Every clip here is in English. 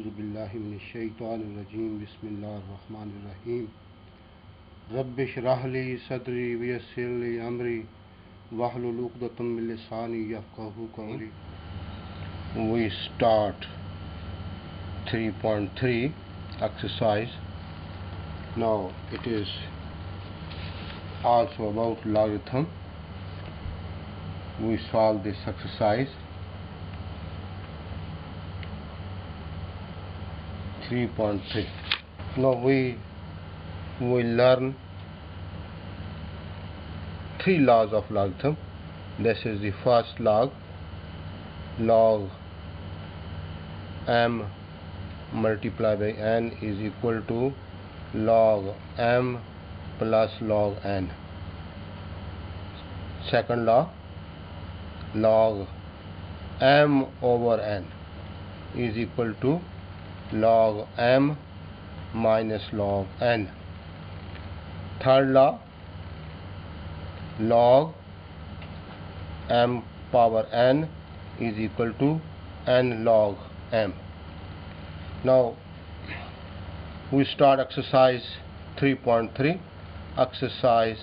अऊज़ु बिल्लाहि मिनश शैतानिर रजीम बिस्मिल्लाहिर रहमानिर रहीम रब्बि इश्रह ली सदरी वयस्सिर ली अमरी वहलुल उक़दतम मिन लिसानी यफ़क़हू क़ौली. We start 3.3 exercise. Now it is also about logarithm. We solve this exercise. 3.3. Now we will learn three laws of logarithm. This is the first log m multiplied by n is equal to log m plus log n. Second law, log m over n is equal to log m minus log n. Third law, log m power n is equal to n log m. Now we start exercise 3.3. Exercise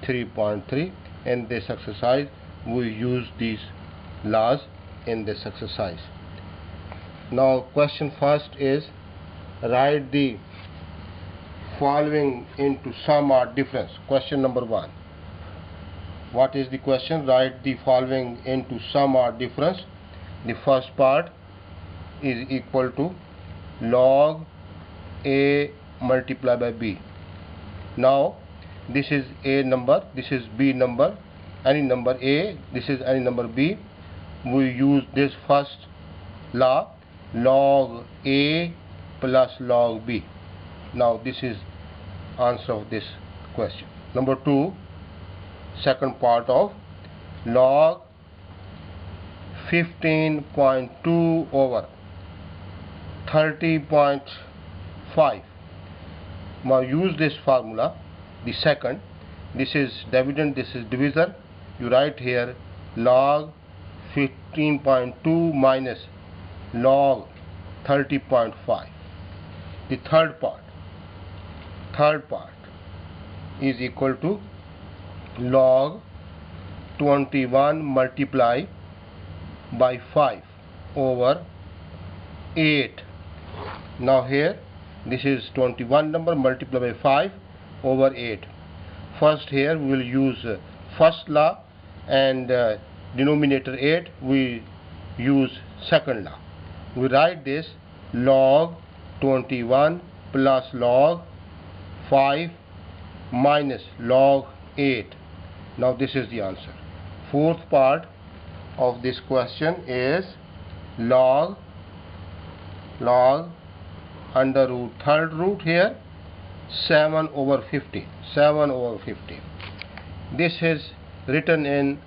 3.3. In this exercise we use these laws in this exercise. Now question first is, write the following into sum or difference. Question number 1. What is the question? Write the following into sum or difference. The first part is equal to log a multiplied by b. Now this is a number, this is b number, any number a, this is any number b. We use this first law, log a plus log b. Now this is answer of this question. Number 2, second part of log 15.2 over 30.5. Now use this formula. The second, this is dividend, this is divisor. You write here log 15.2 minus log 30.5. The third part is equal to log 21 multiplied by 5 over 8. Now here this is 21 number multiplied by 5 over 8. First here we will use first law, and denominator 8 we use second law. We write this log 21 plus log 5 minus log 8. Now this is the answer. Fourth part of this question is log under root, third root here 7 over 15. This is written in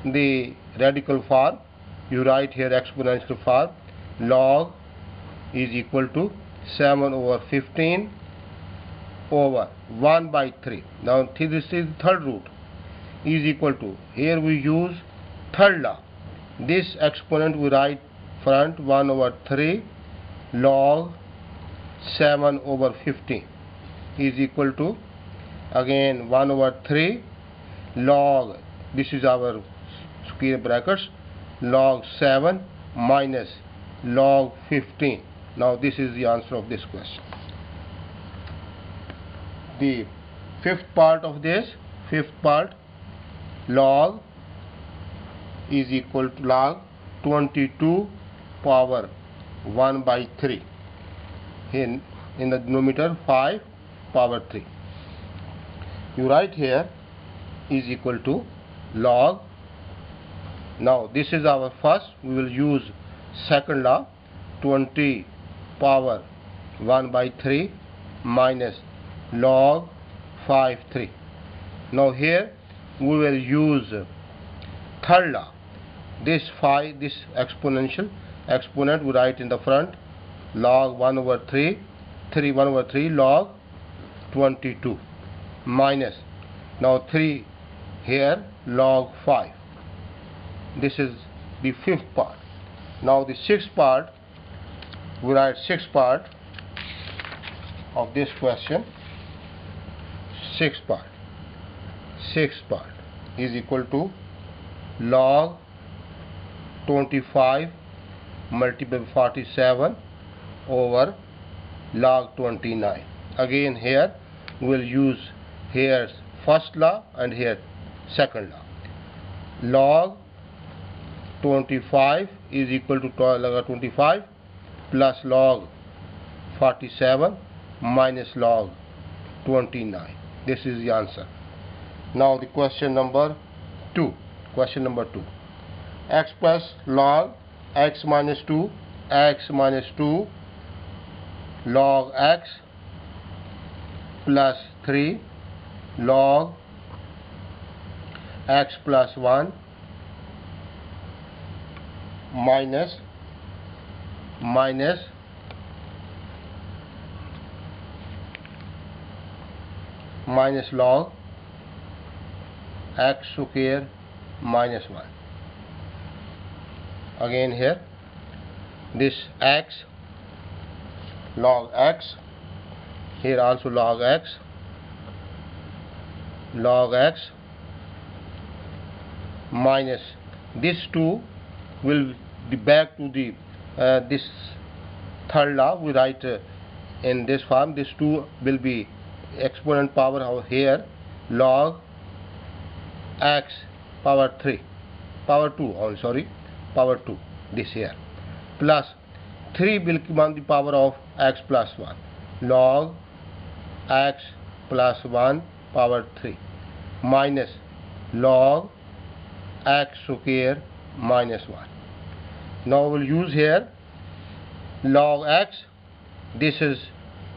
the radical form. You write here exponential form. Log is equal to 7 over 15 over 1 by 3. Now this is third root is equal to, here we use third law. This exponent we write front 1 over 3 log 7 over 15 is equal to again 1 over 3 log, this is our square brackets, log 7 minus log 15. Now this is the answer of this question. The fifth part, log is equal to log 22 power 1 by 3. In the denominator 5 power 3. You write here is equal to log. Now this is our first. We will use second law, 20 power 1 by 3 minus log 5 3. Now here we will use third law. This exponent we write in the front log 1 over 3 log 22 minus, now 3 here log 5. This is the fifth part. Now the sixth part we write sixth part of this question. Sixth part is equal to log 25 multiplied by 47 over log 29. Again here we'll use here first law and here second law. Log 25 is equal to log 25 plus log 47 minus log 29. This is the answer. Now the question number 2. X plus log x minus 2 log x plus 3 log x plus 1 minus log x square minus 1. Again here this x log x, here also log x minus this 2 will be back to the this third law. We write in this form. This 2 will be exponent power over here log x power 2 this here plus 3 will come on the power of x plus 1 log x plus 1 power 3 minus log x square minus 1. Now we'll use here log x. This is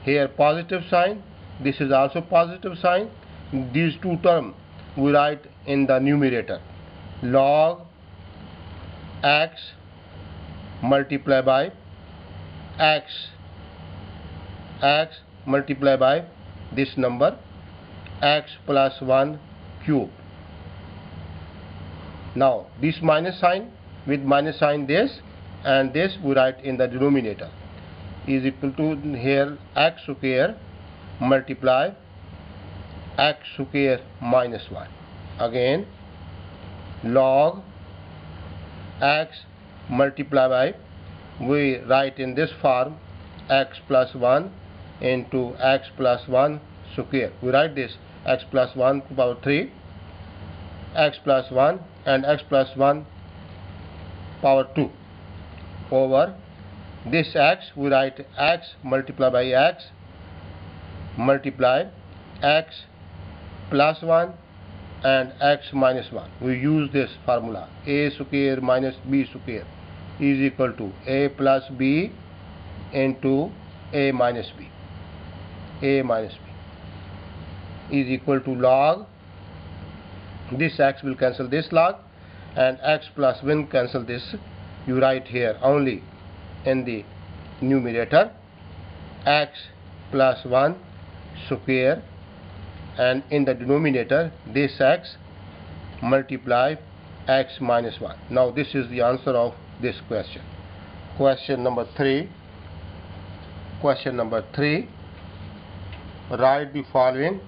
here positive sign, this is also positive sign. These two terms we write in the numerator log x multiplied by x multiplied by this number x plus 1 cube. Now this minus sign, with minus sign this and this we write in the denominator is equal to here x square multiply x square minus 1. Again log x multiply by, we write in this form x plus 1 into x plus 1 square. We write this x plus 1 to power 3 x plus 1 and x plus 1 power 2 over this x. We write x multiplied by x multiply x plus 1 and x minus 1. We use this formula a square minus b square is equal to a plus b into a minus b is equal to log this x will cancel this log and x plus 1 cancel this. You write here only in the numerator x plus 1 square and in the denominator this x multiply x minus 1. Now this is the answer of this question. Question number 3. Write the following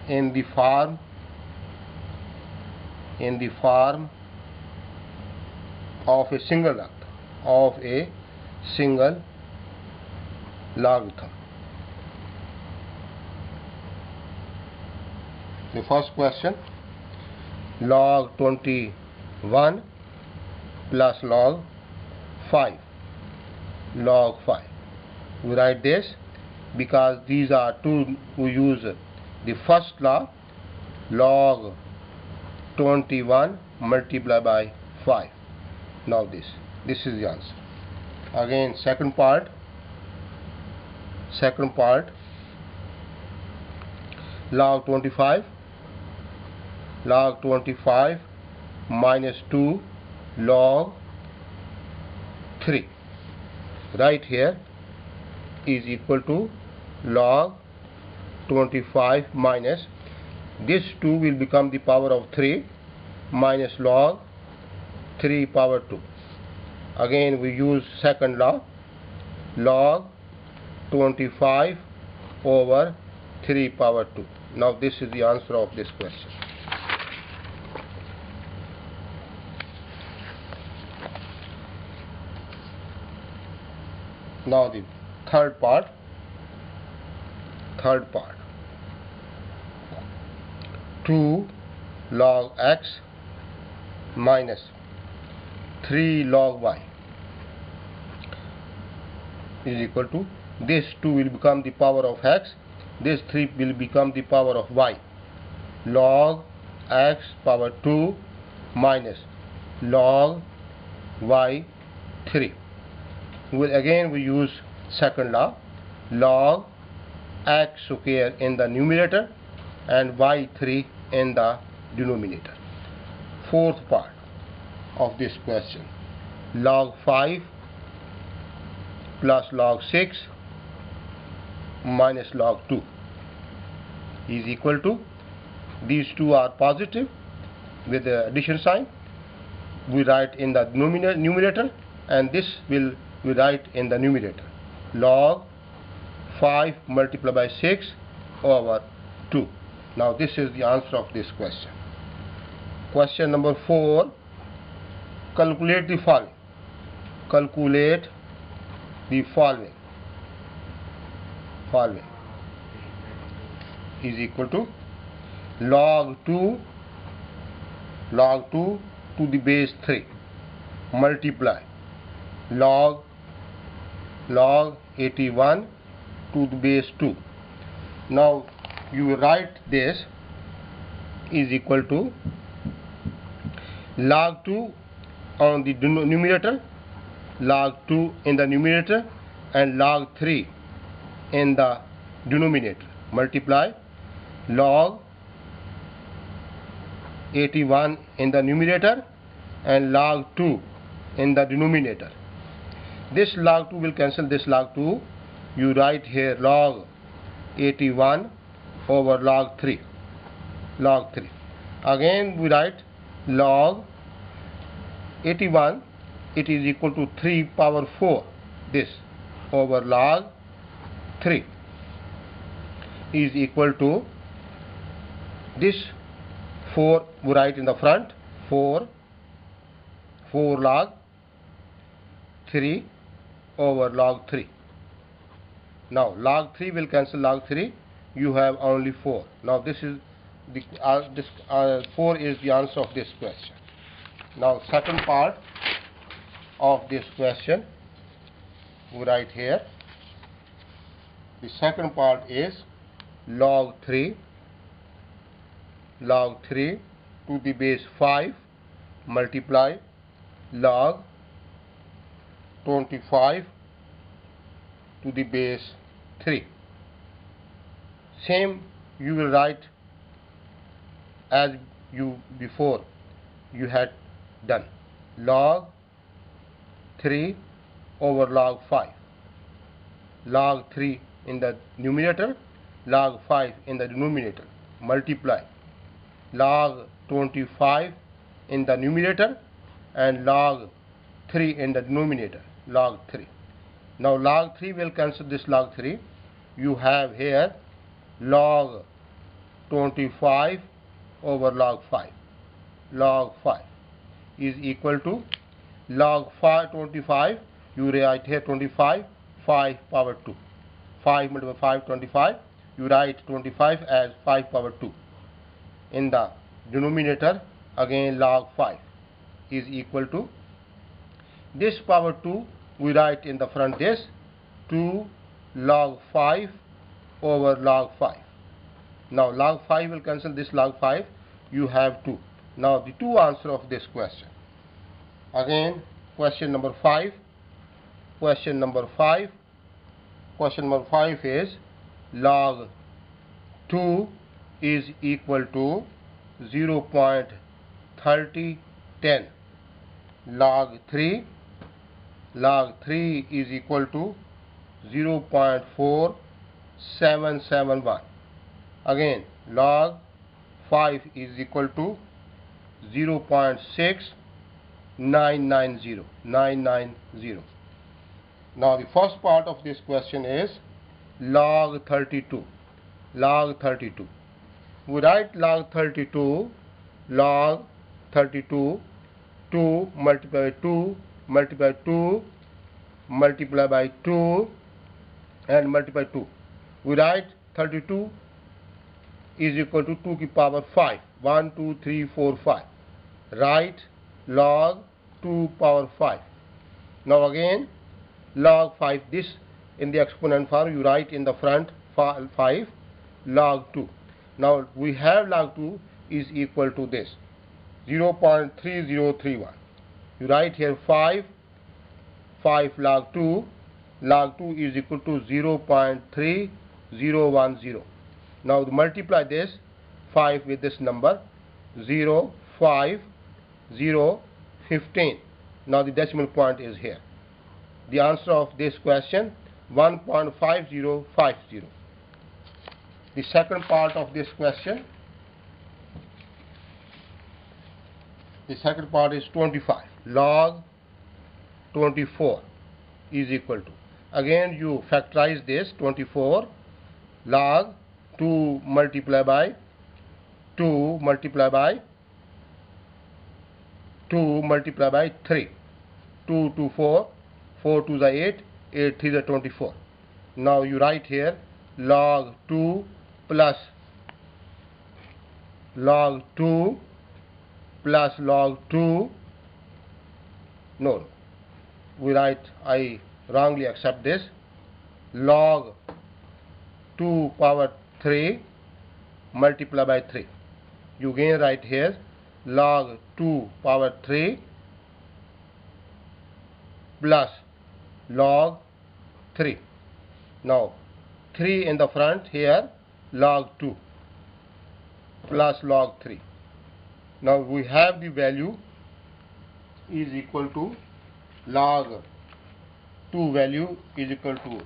in the form of a single logarithm. The first question, log 21 plus log 5. We write this because these are two. We use the first law log 21 multiplied by 5. Now this is the answer. Again second part log 25 minus 2 log 3 right here is equal to log 25 minus This 2 will become the power of 3 minus log 3 power 2. Again we use second law, log 25 over 3 power 2. Now this is the answer of this question. Now the third part. 2 log x minus 3 log y is equal to, this 2 will become the power of x, this 3 will become the power of y. Log x power 2 minus log y 3. Again we use second law, log x square in the numerator and y3 in the denominator. Fourth part of this question, log 5 plus log 6 minus log 2 is equal to, these two are positive with the addition sign, we write in the numerator, and this will we write in the numerator, log 5 multiplied by 6 over 2. Now this is the answer of this question. Question number 4, calculate the following. Calculate the following is equal to, log 2 to the base 3 multiply log 81 to the base 2. Now you write this is equal to log 2 on the numerator, log 2 in the numerator and log 3 in the denominator, multiply log 81 in the numerator and log 2 in the denominator. This log 2 will cancel this log 2. You write here log 81 over log 3. Again we write log 81, it is equal to 3 power 4, this over log 3 is equal to, this 4 we write in the front, 4 log 3 over log 3. Now log 3 will cancel log 3, you have only 4. Now this is the 4 is the answer of this question. Now second part of this question we write here. The second part is log 3 to the base 5 multiply log 25 to the base 3. Same you will write as you before you had done, log 3 over log 5, log 3 in the numerator, log 5 in the denominator, multiply log 25 in the numerator and log 3 in the denominator, log 3. Now log 3 will cancel this log 3. You have here log 25 over log 5. Log 5 is equal to log 25. You write here 25, 5 power 2. 5 multiplied by 5, 25. You write 25 as 5 power 2. In the denominator, again log 5 is equal to, this power 2 we write in the front, this 2 log 5 over log 5. Now log 5 will cancel this log 5, you have 2. Now the two answer of this question. Again question number 5. Question number 5 is log 2 is equal to 0.3010. Log 3 is equal to 0.4771. Again log 5 is equal to 0.6990. Now the first part of this question is log 32. Log 32. We write log 32, log 32, 2 multiplied by 2, multiply by 2, multiply by 2, and multiply by 2. We write 32 is equal to 2 की power 5. 1, 2, 3, 4, 5. Write log 2 power 5. Now again log 5. This in the exponent form you write in the front 5 log 2. Now we have log 2 is equal to this 0.3031. You write here 5 log 2. Log 2 is equal to 0.3010. Now multiply this 5 with this number 0, 5, 0, 15. Now the decimal point is here. The answer of this question 1.5050. The second part of this question, the second part is 25. Log 24 is equal to, again you factorize this 24 log 2 multiply by 2 multiply by 2 multiply by 3. 2 to 4, 4 to the 8, 8 to the 24. Now you write here log 2 plus log 2 plus log 2. No, we write, I wrongly accept this, log 2 power 3 multiply by 3. You again write here log 2 power 3 plus log 3. Now 3 in the front here log 2 plus log 3. Now we have the value is equal to log 2 value is equal to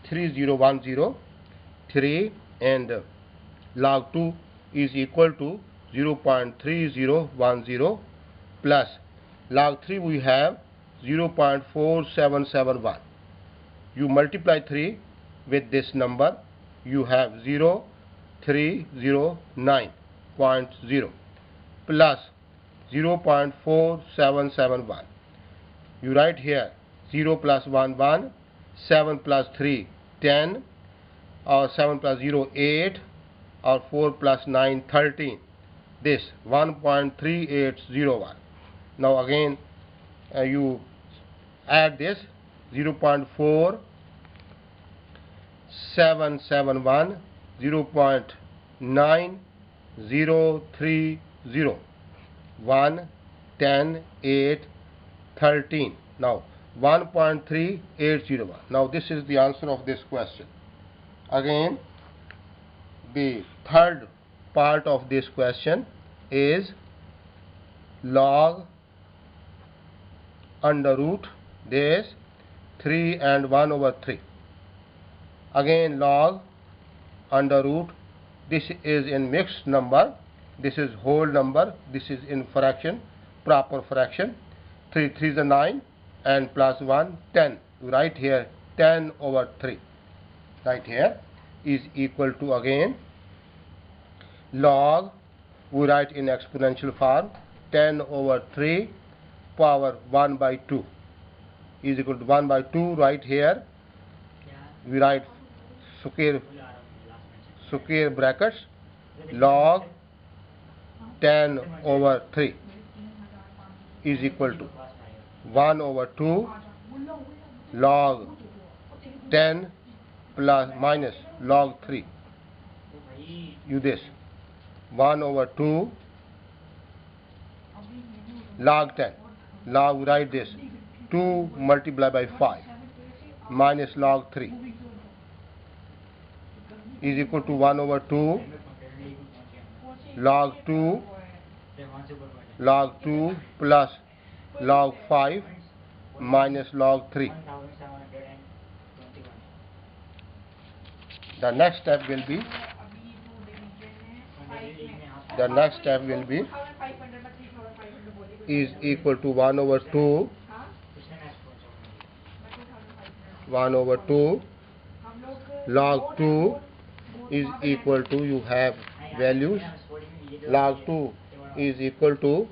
3010, 3, and log 2 is equal to 0.3010 plus log 3 we have 0.4771. You multiply 3 with this number, you have 0309.0 plus 0.4771. You write here 0 plus 1, 1, 7 plus 3, 10, or 7 plus 0, 8, or 4 plus 9, 13. This 1.3801. Now again you add this 0.4771, 0.9030, 1, 10, 8, 13. Now 1.3801. Now this is the answer of this question. Again the third part of this question is log under root this 3 and 1 over 3. Again log under root, this is in mixed number, this is whole number, this is in fraction, proper fraction. 3 3 is 9 and plus 1 10. Right here 10 over 3 right here is equal to, again log we write in exponential form 10 over 3 power 1 by 2 is equal to 1 by 2. Right here we write square brackets log 10 over 3 is equal to 1 over 2 log 10 plus minus log 3. You this 1 over 2 log 10. Log write this 2 multiplied by 5 minus log 3 is equal to 1 over 2 log 2 plus log 5 minus log 3. The next step will be The next step will be is equal to 1 over 2 log 2 is equal to, you have values, log 2 is equal to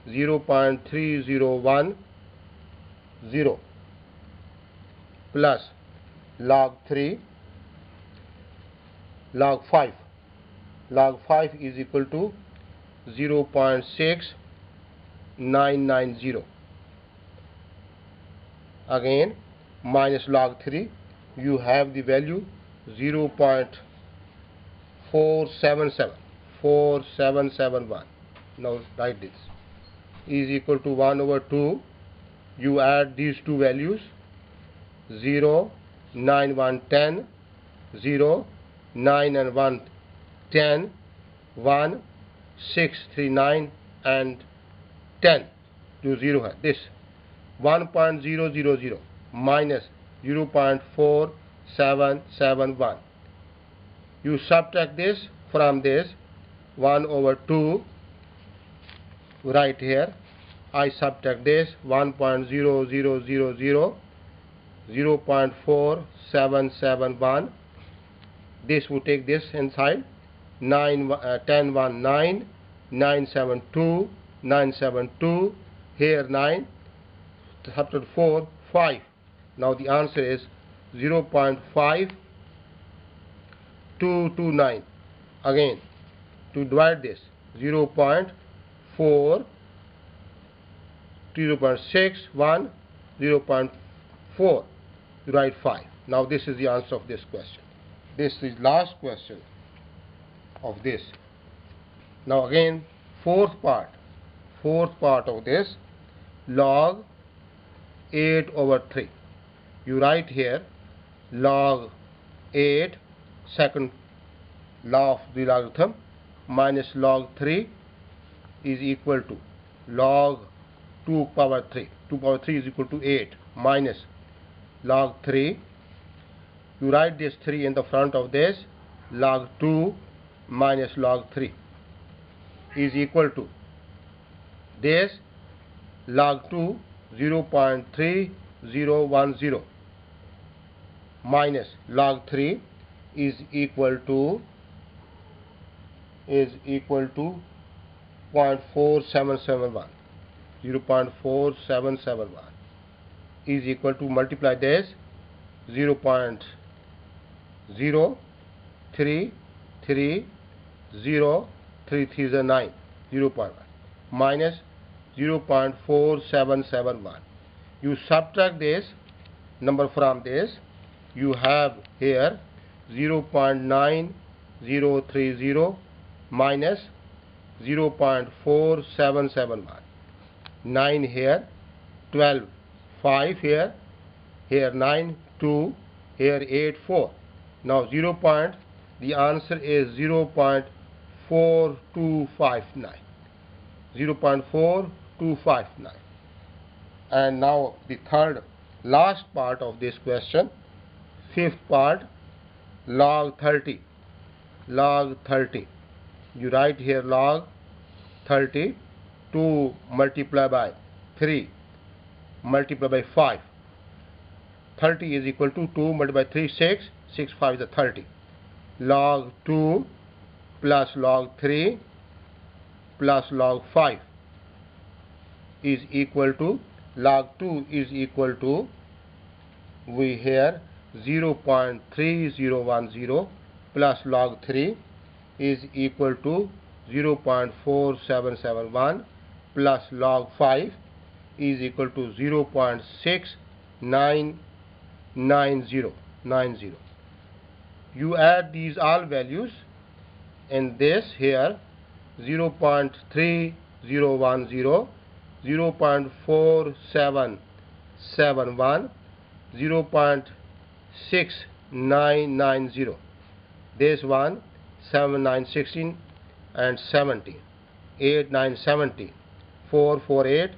0.3010 plus log 3 log 5 is equal to 0.6990. Again minus log 3, you have the value 0.4771. Now write this is equal to 1 over 2. You add these two values, 0, 9, 1, 10, 0, 9 and 1, 10, 1, 6, 3, 9 and 10 to 0 है. This 1.000 minus 0.4771. You subtract this from this, 1 over 2 right here. I subtract this 1.0000 0.4771. This will take this inside, 9 10 1 9 972 972, here 9, subtract 4 5. Now the answer is 0.5229. Again to divide this, 0.4 0.61 0.4, you write 5. Now this is the answer of this question. This is last question of this. Now again fourth part of this, log 8 over 3. You write here log 8 second law of the logarithm minus log 3 is equal to log 2 power 3. 2 power 3 is equal to 8 minus log 3. You write this 3 in the front of this, log 2 minus log 3 is equal to this log 2 0.3010 minus log 3 is equal to 0.4771. 0.4771 is equal to, multiply this, 0.0330 3 3 is 9, 0.1 minus 0.4771. You subtract this number from this, you have here 0.9030 minus 0.4771. 9 here, 12, 5 here, 9, 2, here 8, 4. Now the answer is 0.4259. 0.4259. And now the third last part of this question, fifth part, log 30. Log 30. You write here log 30, 2 multiplied by 3 multiplied by 5. 30 is equal to 2 multiplied by 3, 6. 6, 5 is a 30. Log 2 plus log 3 plus log 5 is equal to, log 2 is equal to, we here 0.3010 plus log 3 is equal to 0.4771 plus log 5 is equal to 0.6990. You add these all values in this here, 0.3010, 0.4771, 0.6990. This one 7, 9, 16 and 17, 8, 9, 17, 4, 4, 8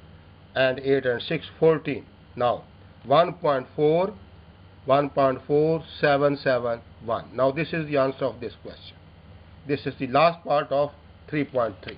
and 8 and 6, 14. Now 1.4771. Now this is the answer of this question. This is the last part of 3.3.